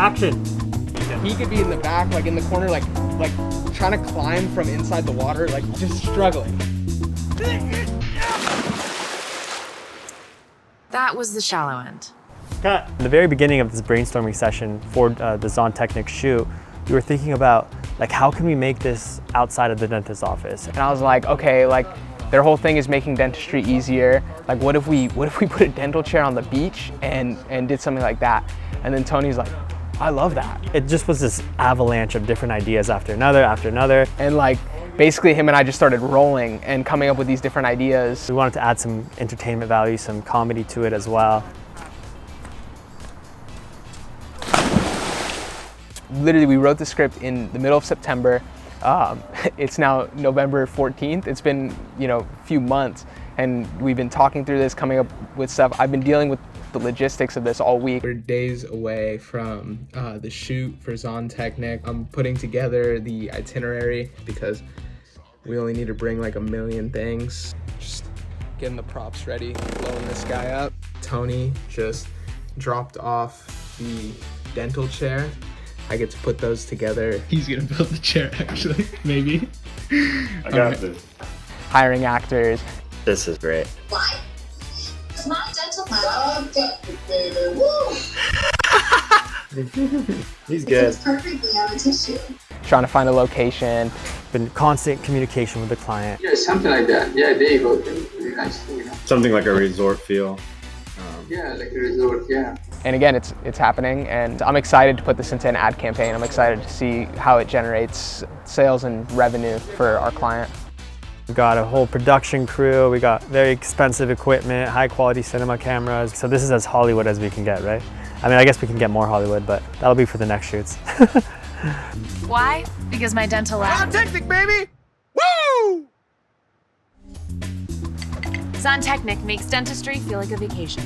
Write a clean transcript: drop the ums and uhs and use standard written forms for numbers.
Action. He could be in the back, like in the corner, like trying to climb from inside the water, like just struggling. That was the shallow end. Cut. In the very beginning of this brainstorming session for the Zahn Technik shoot, we were thinking about like how can we make this outside of the dentist's office? And I was like, okay, like their whole thing is making dentistry easier. Like what if we put a dental chair on the beach and did something like that? And then Tony's like, I love that. It just was this avalanche of different ideas after another. And like basically him and I just started rolling and coming up with these different ideas. We wanted to add some entertainment value, some comedy to it as well. Literally, we wrote the script in the middle of September. It's now November 14th. It's been, a few months, and we've been talking through this, coming up with stuff. I've been dealing with the logistics of this all week. We're days away from the shoot for Zahn Technik. I'm putting together the itinerary because we only need to bring like 1 million things. Just getting the props ready, blowing this guy up. Tony just dropped off the dental chair. I get to put those together. He's gonna build the chair, actually, maybe. I got this. Hiring actors. This is great. Why? It's my dental baby. Woo! He's good. It's perfectly on a tissue. Trying to find a location. Been constant communication with the client. Yeah, something like that. Yeah, there you go. Very nice, Something like a resort feel. Yeah, like a resort, yeah. And again, it's happening, and I'm excited to put this into an ad campaign. I'm excited to see how it generates sales and revenue for our client. We've got a whole production crew, we got very expensive equipment, high quality cinema cameras. So this is as Hollywood as we can get, right? I mean, I guess we can get more Hollywood, but that'll be for the next shoots. Why? Because my dental lab. Zahn Technik, baby! Woo! Zahn Technik makes dentistry feel like a vacation.